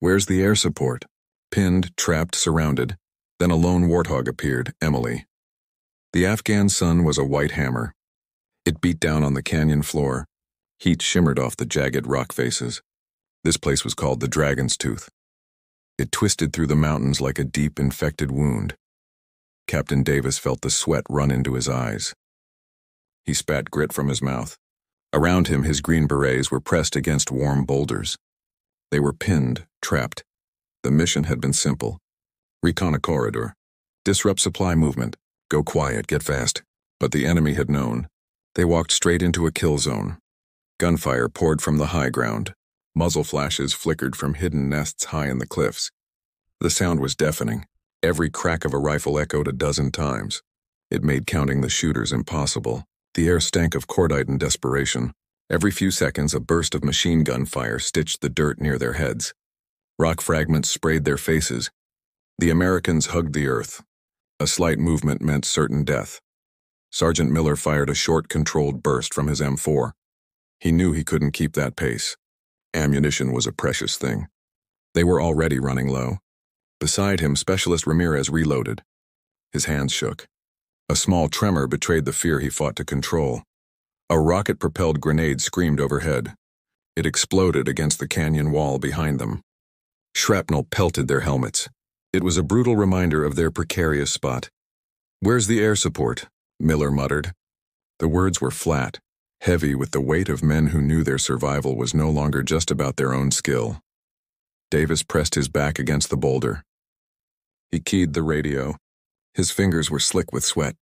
Where's the air support? Pinned, trapped, surrounded. Then a lone Warthog appeared, Emily. The Afghan sun was a white hammer. It beat down on the canyon floor. Heat shimmered off the jagged rock faces. This place was called the Dragon's Tooth. It twisted through the mountains like a deep, infected wound. Captain Davis felt the sweat run into his eyes. He spat grit from his mouth. Around him, his Green Berets were pressed against warm boulders. They were pinned, trapped. The mission had been simple. Recon a corridor. Disrupt supply movement. Go quiet, get fast. But the enemy had known. They walked straight into a kill zone. Gunfire poured from the high ground. Muzzle flashes flickered from hidden nests high in the cliffs. The sound was deafening. Every crack of a rifle echoed a dozen times. It made counting the shooters impossible. The air stank of cordite and desperation. Every few seconds, a burst of machine gun fire stitched the dirt near their heads. Rock fragments sprayed their faces. The Americans hugged the earth. A slight movement meant certain death. Sergeant Miller fired a short, controlled burst from his M4. He knew he couldn't keep that pace. Ammunition was a precious thing. They were already running low. Beside him, Specialist Ramirez reloaded. His hands shook. A small tremor betrayed the fear he fought to control. A rocket-propelled grenade screamed overhead. It exploded against the canyon wall behind them. Shrapnel pelted their helmets. It was a brutal reminder of their precarious spot. "Where's the air support?" Miller muttered. The words were flat, heavy with the weight of men who knew their survival was no longer just about their own skill. Davis pressed his back against the boulder. He keyed the radio. His fingers were slick with sweat.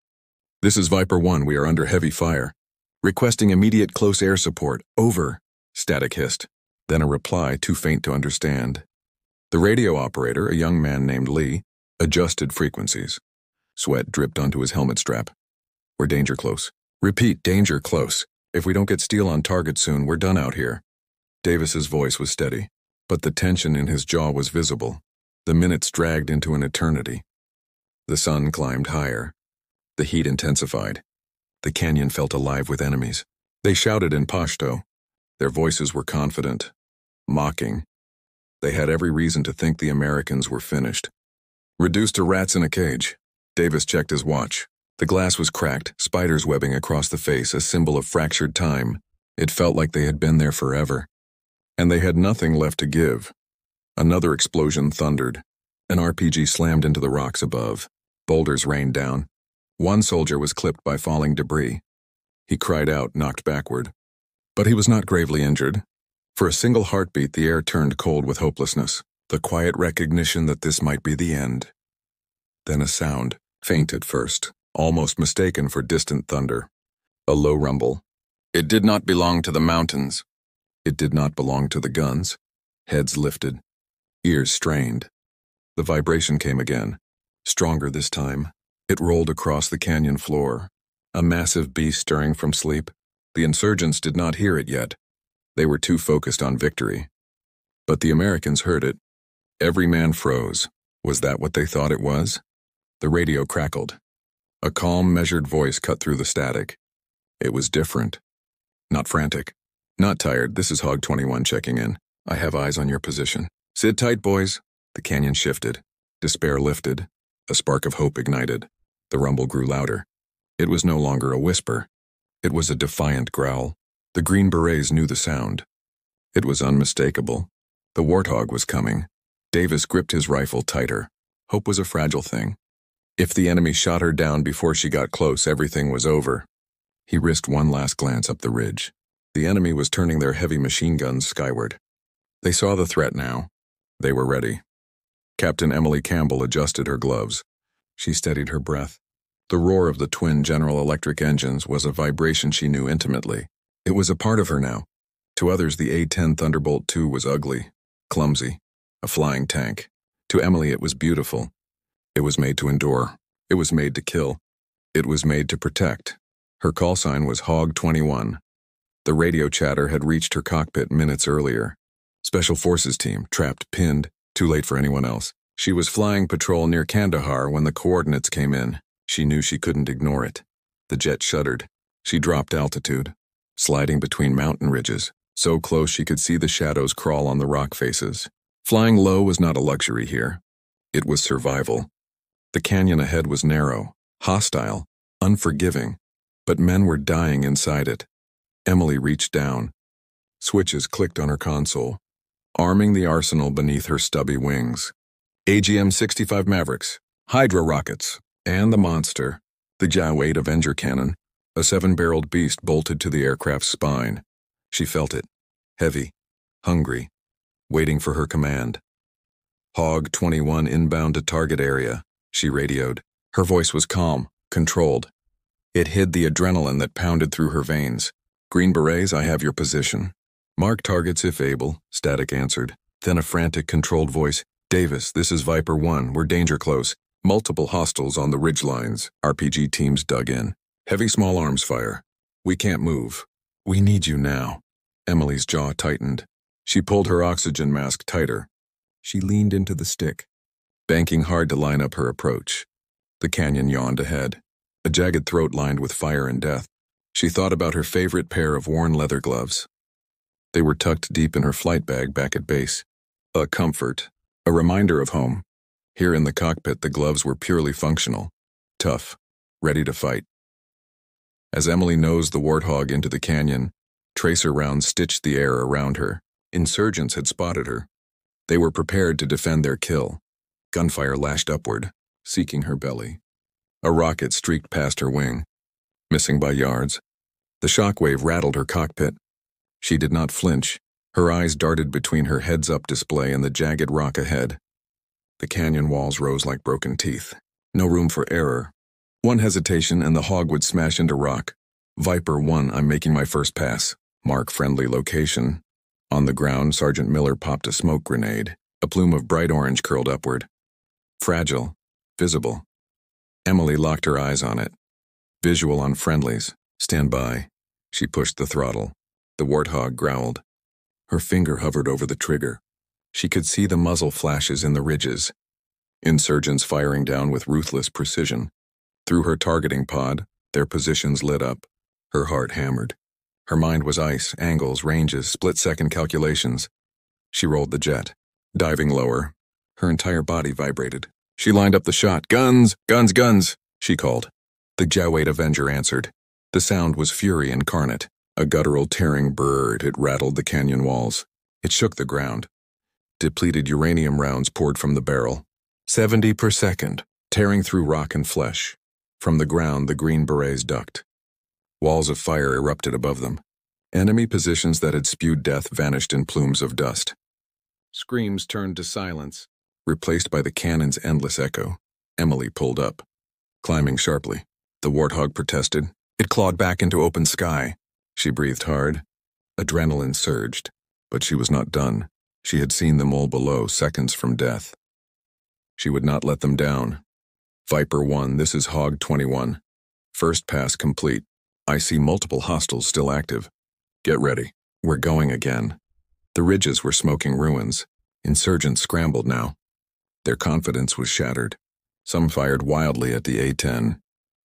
"This is Viper 1, we are under heavy fire. Requesting immediate close air support. Over," Static hissed. Then a reply too faint to understand. The radio operator, a young man named Lee, adjusted frequencies. Sweat dripped onto his helmet strap. "We're danger close. Repeat, danger close. If we don't get steel on target soon, we're done out here." Davis's voice was steady, but the tension in his jaw was visible. The minutes dragged into an eternity. The sun climbed higher. The heat intensified. The canyon felt alive with enemies. They shouted in Pashto. Their voices were confident, mocking. They had every reason to think the Americans were finished. Reduced to rats in a cage. Davis checked his watch. The glass was cracked, spiders webbing across the face, a symbol of fractured time. It felt like they had been there forever. And they had nothing left to give. Another explosion thundered. An RPG slammed into the rocks above. Boulders rained down. One soldier was clipped by falling debris. He cried out, knocked backward. But he was not gravely injured. For a single heartbeat, the air turned cold with hopelessness, the quiet recognition that this might be the end. Then a sound, faint at first, almost mistaken for distant thunder. A low rumble. It did not belong to the mountains. It did not belong to the guns. Heads lifted. Ears strained. The vibration came again, stronger this time. It rolled across the canyon floor, a massive beast stirring from sleep. The insurgents did not hear it yet. They were too focused on victory. But the Americans heard it. Every man froze. Was that what they thought it was? The radio crackled. A calm, measured voice cut through the static. It was different. Not frantic. Not tired. "This is Hog 21 checking in. I have eyes on your position. Sit tight, boys." The canyon shifted. Despair lifted. A spark of hope ignited. The rumble grew louder. It was no longer a whisper. It was a defiant growl. The Green Berets knew the sound. It was unmistakable. The Warthog was coming. Davis gripped his rifle tighter. Hope was a fragile thing. If the enemy shot her down before she got close, everything was over. He risked one last glance up the ridge. The enemy was turning their heavy machine guns skyward. They saw the threat now. They were ready. Captain Emily Campbell adjusted her gloves. She steadied her breath. The roar of the twin General Electric engines was a vibration she knew intimately. It was a part of her now. To others, the A-10 Thunderbolt II was ugly, clumsy, a flying tank. To Emily, it was beautiful. It was made to endure. It was made to kill. It was made to protect. Her call sign was Hog 21. The radio chatter had reached her cockpit minutes earlier. Special Forces team, trapped, pinned, too late for anyone else. She was flying patrol near Kandahar when the coordinates came in. She knew she couldn't ignore it. The jet shuddered. She dropped altitude, sliding between mountain ridges, so close she could see the shadows crawl on the rock faces. Flying low was not a luxury here. It was survival. The canyon ahead was narrow, hostile, unforgiving, but men were dying inside it. Emily reached down. Switches clicked on her console, arming the arsenal beneath her stubby wings. AGM-65 Mavericks, Hydra rockets, and the monster, the GAU-8 Avenger cannon, a 7-barreled beast bolted to the aircraft's spine. She felt it, heavy, hungry, waiting for her command. Hog 21 inbound to target area, she radioed. Her voice was calm, controlled. It hid the adrenaline that pounded through her veins. Green Berets, I have your position. Mark targets if able, Static answered. Then a frantic, controlled voice. Davis, this is Viper 1, we're danger close. Multiple hostiles on the ridge lines. RPG teams dug in. Heavy small arms fire. We can't move. We need you now. Emily's jaw tightened. She pulled her oxygen mask tighter. She leaned into the stick, banking hard to line up her approach. The canyon yawned ahead, a jagged throat lined with fire and death. She thought about her favorite pair of worn leather gloves. They were tucked deep in her flight bag back at base. A comfort, a reminder of home. Here in the cockpit, the gloves were purely functional, tough, ready to fight. As Emily nosed the Warthog into the canyon, tracer rounds stitched the air around her. Insurgents had spotted her. They were prepared to defend their kill. Gunfire lashed upward, seeking her belly. A rocket streaked past her wing, missing by yards. The shockwave rattled her cockpit. She did not flinch. Her eyes darted between her heads-up display and the jagged rock ahead. The canyon walls rose like broken teeth. No room for error. One hesitation and the hog would smash into rock. Viper 1, I'm making my first pass. Mark friendly location. On the ground, Sergeant Miller popped a smoke grenade. A plume of bright orange curled upward. Fragile. Visible. Emily locked her eyes on it. Visual on friendlies. Stand by. She pushed the throttle. The Warthog growled. Her finger hovered over the trigger. She could see the muzzle flashes in the ridges. Insurgents firing down with ruthless precision. Through her targeting pod, their positions lit up. Her heart hammered. Her mind was ice, angles, ranges, split-second calculations. She rolled the jet, diving lower. Her entire body vibrated. She lined up the shot. Guns! Guns! Guns! She called. The GAU-8 Avenger answered. The sound was fury incarnate. A guttural tearing bird, it rattled the canyon walls. It shook the ground. Depleted uranium rounds poured from the barrel. 70 per second, tearing through rock and flesh. From the ground, the Green Berets ducked. Walls of fire erupted above them. Enemy positions that had spewed death vanished in plumes of dust. Screams turned to silence, replaced by the cannon's endless echo. Emily pulled up, climbing sharply. The Warthog protested. It clawed back into open sky. She breathed hard. Adrenaline surged, but she was not done. She had seen them all below, seconds from death. She would not let them down. Viper 1, this is Hog 21. First pass complete. I see multiple hostiles still active. Get ready. We're going again. The ridges were smoking ruins. Insurgents scrambled now. Their confidence was shattered. Some fired wildly at the A-10.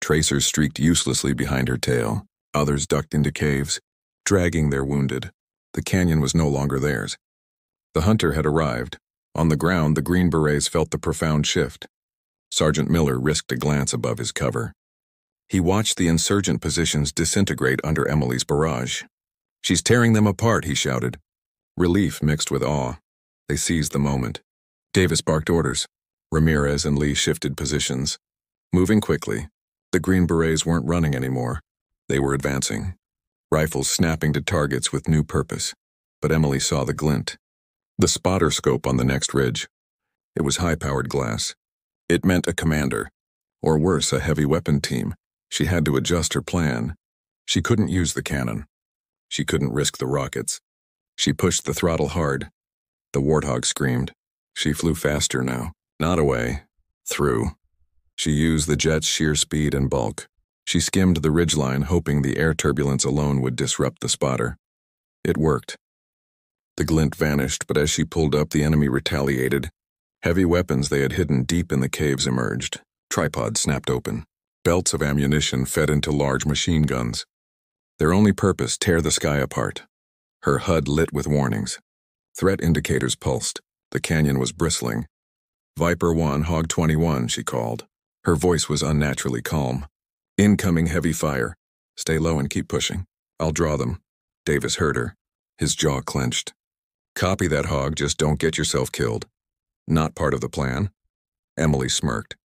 Tracers streaked uselessly behind her tail. Others ducked into caves, dragging their wounded. The canyon was no longer theirs. The hunter had arrived. On the ground, the Green Berets felt the profound shift. Sergeant Miller risked a glance above his cover. He watched the insurgent positions disintegrate under Emily's barrage. She's tearing them apart, he shouted. Relief mixed with awe. They seized the moment. Davis barked orders. Ramirez and Lee shifted positions. Moving quickly, the Green Berets weren't running anymore. They were advancing, rifles snapping to targets with new purpose. But Emily saw the glint. The spotter scope on the next ridge. It was high-powered glass. It meant a commander, or worse, a heavy weapon team. She had to adjust her plan. She couldn't use the cannon. She couldn't risk the rockets. She pushed the throttle hard. The Warthog screamed. She flew faster now, not away, through. She used the jet's sheer speed and bulk. She skimmed the ridgeline, hoping the air turbulence alone would disrupt the spotter. It worked. The glint vanished, but as she pulled up, the enemy retaliated. Heavy weapons they had hidden deep in the caves emerged. Tripods snapped open. Belts of ammunition fed into large machine guns. Their only purpose, tear the sky apart. Her HUD lit with warnings. Threat indicators pulsed. The canyon was bristling. Viper 1, Hog 21, she called. Her voice was unnaturally calm. Incoming heavy fire. Stay low and keep pushing. I'll draw them. Davis heard her. His jaw clenched. Copy that, Hog, just don't get yourself killed. Not part of the plan? Emily smirked.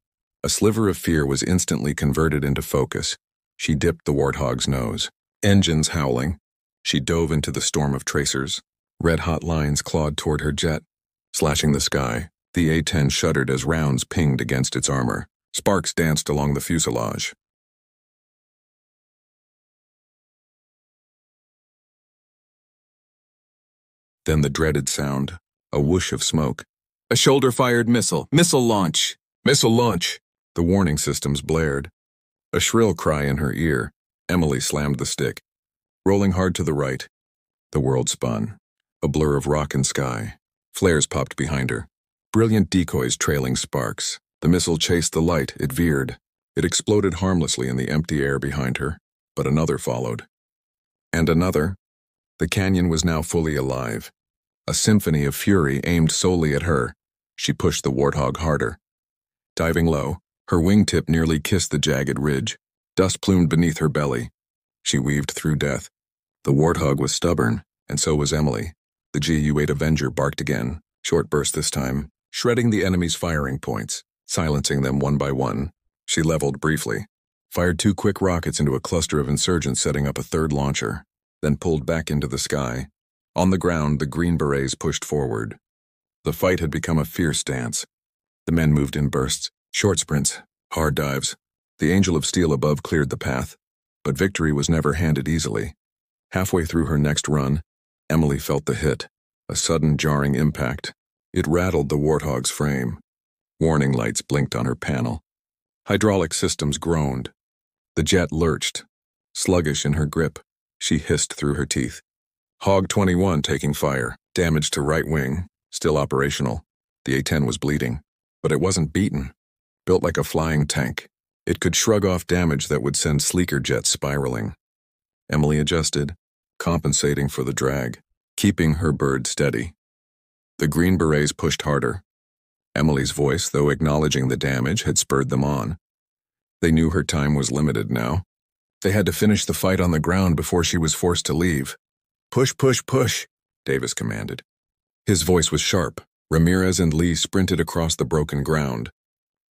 A sliver of fear was instantly converted into focus. She dipped the Warthog's nose. Engines howling. She dove into the storm of tracers. Red-hot lines clawed toward her jet. Slashing the sky, the A-10 shuddered as rounds pinged against its armor. Sparks danced along the fuselage. Then the dreaded sound, a whoosh of smoke. A shoulder-fired missile! Missile launch! Missile launch! The warning systems blared. A shrill cry in her ear. Emily slammed the stick. Rolling hard to the right. The world spun. A blur of rock and sky. Flares popped behind her. Brilliant decoys trailing sparks. The missile chased the light. It veered. It exploded harmlessly in the empty air behind her. But another followed. And another. The canyon was now fully alive. A symphony of fury aimed solely at her. She pushed the Warthog harder. Diving low, her wingtip nearly kissed the jagged ridge. Dust plumed beneath her belly. She weaved through death. The Warthog was stubborn, and so was Emily. The GAU-8 Avenger barked again, short burst this time, shredding the enemy's firing points, silencing them one by one. She leveled briefly, fired 2 quick rockets into a cluster of insurgents setting up a third launcher, then pulled back into the sky. On the ground, the Green Berets pushed forward. The fight had become a fierce dance. The men moved in bursts, short sprints, hard dives. The angel of steel above cleared the path, but victory was never handed easily. Halfway through her next run, Emily felt the hit, a sudden jarring impact. It rattled the Warthog's frame. Warning lights blinked on her panel. Hydraulic systems groaned. The jet lurched. Sluggish in her grip, she hissed through her teeth. Hog 21 taking fire, damage to right wing, still operational. The A-10 was bleeding, but it wasn't beaten. Built like a flying tank, it could shrug off damage that would send sleeker jets spiraling. Emily adjusted, compensating for the drag, keeping her bird steady. The Green Berets pushed harder. Emily's voice, though acknowledging the damage, had spurred them on. They knew her time was limited now. They had to finish the fight on the ground before she was forced to leave. Push, push, push, Davis commanded. His voice was sharp. Ramirez and Lee sprinted across the broken ground.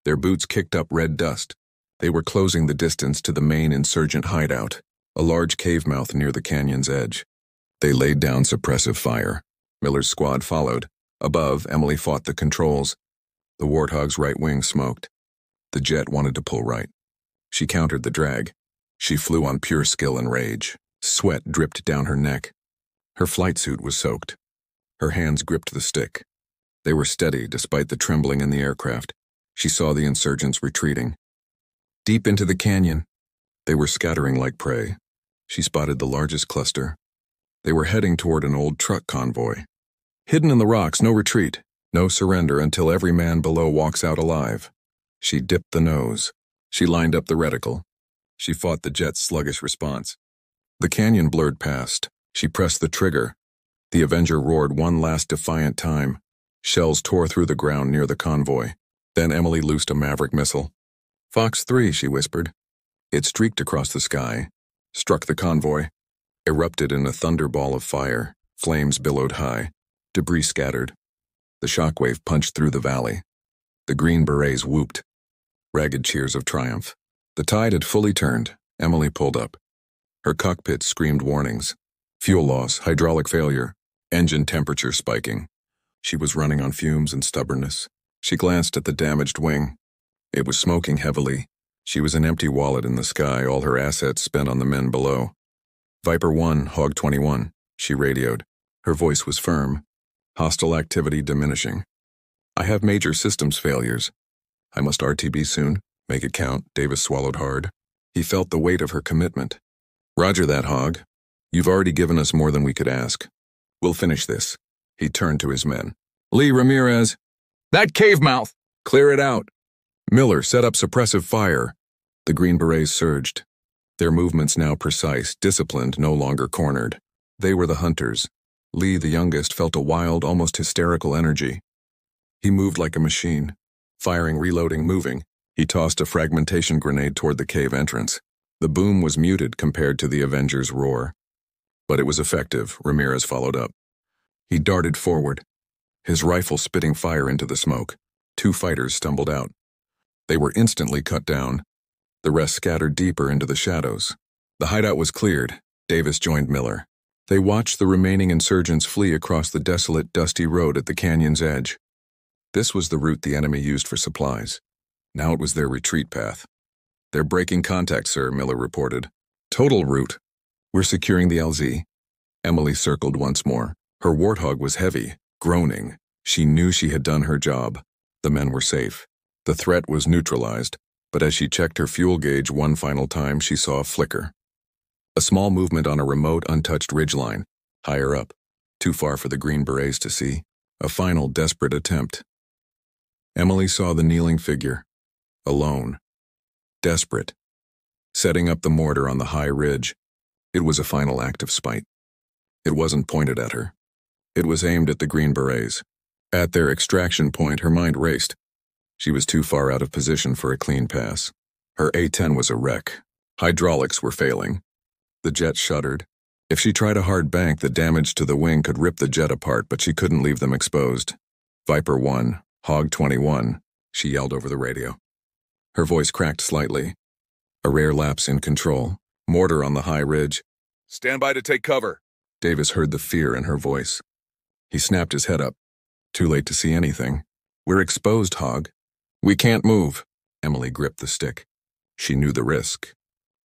Their boots kicked up red dust. They were closing the distance to the main insurgent hideout, a large cave mouth near the canyon's edge. They laid down suppressive fire. Miller's squad followed. Above, Emily fought the controls. The Warthog's right wing smoked. The jet wanted to pull right. She countered the drag. She flew on pure skill and rage. Sweat dripped down her neck. Her flight suit was soaked. Her hands gripped the stick. They were steady despite the trembling in the aircraft. She saw the insurgents retreating. Deep into the canyon, they were scattering like prey. She spotted the largest cluster. They were heading toward an old truck convoy. Hidden in the rocks, no retreat, no surrender until every man below walks out alive. She dipped the nose. She lined up the reticle. She fought the jet's sluggish response. The canyon blurred past. She pressed the trigger. The Avenger roared one last defiant time. Shells tore through the ground near the convoy. Then Emily loosed a Maverick missile. Fox 3, she whispered. It streaked across the sky, struck the convoy, erupted in a thunderball of fire. Flames billowed high. Debris scattered. The shockwave punched through the valley. The Green Berets whooped. Ragged cheers of triumph. The tide had fully turned. Emily pulled up. Her cockpit screamed warnings. Fuel loss, hydraulic failure, engine temperature spiking. She was running on fumes and stubbornness. She glanced at the damaged wing. It was smoking heavily. She was an empty wallet in the sky, all her assets spent on the men below. Viper 1, Hog 21, she radioed. Her voice was firm. Hostile activity diminishing. I have major systems failures. I must RTB soon. Make it count. Davis swallowed hard. He felt the weight of her commitment. Roger that, Hog. You've already given us more than we could ask. We'll finish this. He turned to his men. Lee, Ramirez. That cave mouth! Clear it out. Miller set up suppressive fire. The Green Berets surged. Their movements now precise, disciplined, no longer cornered. They were the hunters. Lee, the youngest, felt a wild, almost hysterical energy. He moved like a machine, firing, reloading, moving. He tossed a fragmentation grenade toward the cave entrance. The boom was muted compared to the Avenger's roar. But it was effective, Ramirez followed up. He darted forward, his rifle spitting fire into the smoke. 2 fighters stumbled out. They were instantly cut down. The rest scattered deeper into the shadows. The hideout was cleared. Davis joined Miller. They watched the remaining insurgents flee across the desolate, dusty road at the canyon's edge. This was the route the enemy used for supplies. Now it was their retreat path. "They're breaking contact, sir," Miller reported. "Total route. We're securing the LZ." Emily circled once more. Her Warthog was heavy, groaning. She knew she had done her job. The men were safe. The threat was neutralized, but as she checked her fuel gauge one final time, she saw a flicker. A small movement on a remote, untouched ridgeline, higher up, too far for the Green Berets to see. A final, desperate attempt. Emily saw the kneeling figure, alone, desperate, setting up the mortar on the high ridge. It was a final act of spite. It wasn't pointed at her. It was aimed at the Green Berets. At their extraction point, her mind raced. She was too far out of position for a clean pass. Her A-10 was a wreck. Hydraulics were failing. The jet shuddered. If she tried a hard bank, the damage to the wing could rip the jet apart, but she couldn't leave them exposed. "Viper 1, Hog 21, she yelled over the radio. Her voice cracked slightly. A rare lapse in control. Mortar on the high ridge. "Stand by to take cover." Davis heard the fear in her voice. He snapped his head up. Too late to see anything. "We're exposed, Hog." "We can't move." Emily gripped the stick. She knew the risk.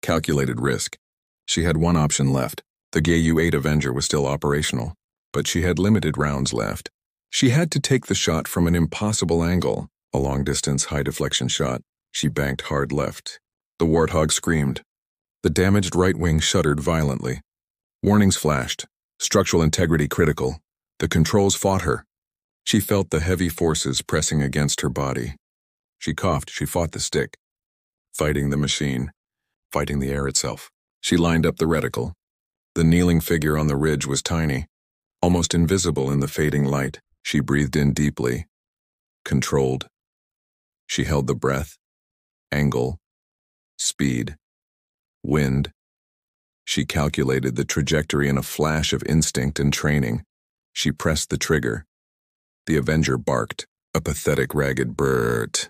Calculated risk. She had one option left. The GAU-8 Avenger was still operational, but she had limited rounds left. She had to take the shot from an impossible angle, a long-distance, high-deflection shot. She banked hard left. The Warthog screamed. The damaged right wing shuddered violently. Warnings flashed. Structural integrity critical. The controls fought her. She felt the heavy forces pressing against her body. She coughed. She fought the stick. Fighting the machine. Fighting the air itself. She lined up the reticle. The kneeling figure on the ridge was tiny, almost invisible in the fading light. She breathed in deeply. Controlled. She held the breath. Angle. Speed. Wind. She calculated the trajectory in a flash of instinct and training. She pressed the trigger. The Avenger barked, a pathetic, ragged brrrt.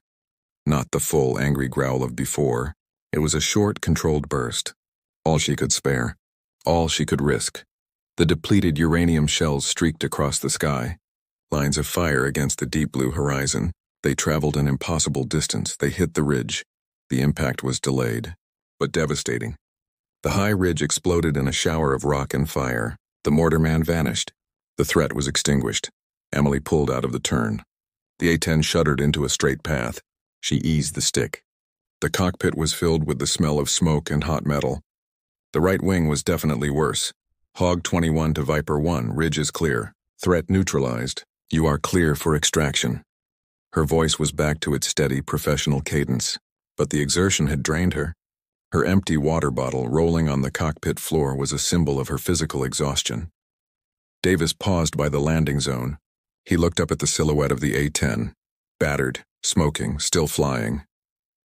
Not the full, angry growl of before. It was a short, controlled burst. All she could spare. All she could risk. The depleted uranium shells streaked across the sky. Lines of fire against the deep blue horizon. They traveled an impossible distance. They hit the ridge. The impact was delayed, but devastating. The high ridge exploded in a shower of rock and fire. The mortarman vanished. The threat was extinguished. Emily pulled out of the turn. The A-10 shuddered into a straight path. She eased the stick. The cockpit was filled with the smell of smoke and hot metal. The right wing was definitely worse. Hog 21 to Viper 1, ridge is clear. Threat neutralized. You are clear for extraction. Her voice was back to its steady, professional cadence, but the exertion had drained her. Her empty water bottle rolling on the cockpit floor was a symbol of her physical exhaustion. Davis paused by the landing zone. He looked up at the silhouette of the A-10. Battered, smoking, still flying.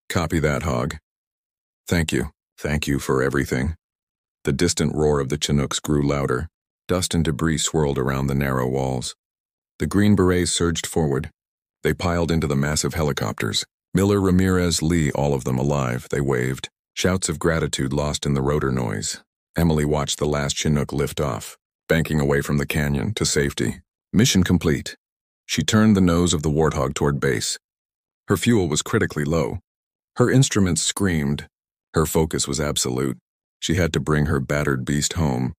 "Copy that, Hog." "Thank you. Thank you for everything." The distant roar of the Chinooks grew louder. Dust and debris swirled around the narrow walls. The Green Berets surged forward. They piled into the massive helicopters. Miller, Ramirez, Lee, all of them alive. They waved. Shouts of gratitude lost in the rotor noise. Emily watched the last Chinook lift off, banking away from the canyon to safety. Mission complete. She turned the nose of the Warthog toward base. Her fuel was critically low. Her instruments screamed. Her focus was absolute. She had to bring her battered beast home.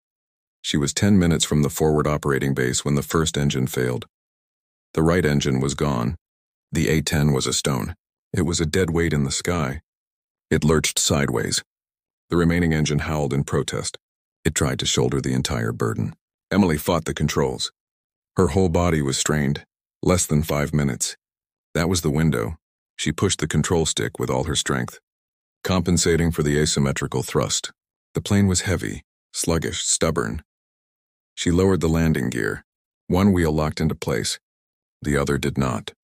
She was 10 minutes from the forward operating base when the first engine failed. The right engine was gone. The A-10 was a stone. It was a dead weight in the sky. It lurched sideways. The remaining engine howled in protest. It tried to shoulder the entire burden. Emily fought the controls. Her whole body was strained. Less than 5 minutes. That was the window. She pushed the control stick with all her strength, compensating for the asymmetrical thrust. The plane was heavy, sluggish, stubborn. She lowered the landing gear. One wheel locked into place. The other did not.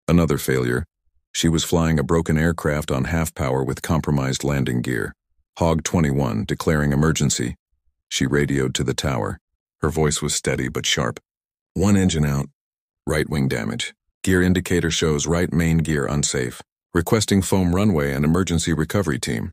Another failure. She was flying a broken aircraft on half power with compromised landing gear. Hog 21, declaring emergency. She radioed to the tower. Her voice was steady but sharp. One engine out. Right wing damage. Gear indicator shows right main gear unsafe. Requesting foam runway and emergency recovery team.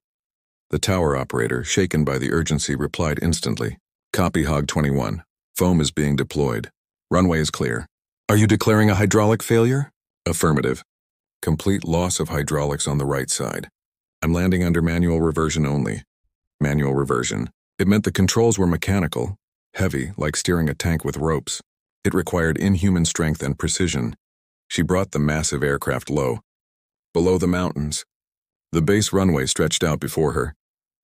The tower operator, shaken by the urgency, replied instantly. Copy Hog 21. Foam is being deployed. Runway is clear. Are you declaring a hydraulic failure? Affirmative. Complete loss of hydraulics on the right side. I'm landing under manual reversion only. Manual reversion. It meant the controls were mechanical, heavy, like steering a tank with ropes. It required inhuman strength and precision. She brought the massive aircraft low. Below the mountains. The base runway stretched out before her.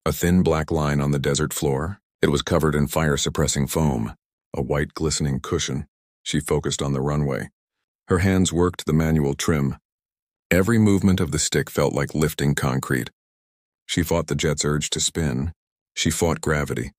A thin black line on the desert floor. It was covered in fire-suppressing foam. A white glistening cushion. She focused on the runway. Her hands worked the manual trim. Every movement of the stick felt like lifting concrete. She fought the jet's urge to spin. She fought gravity.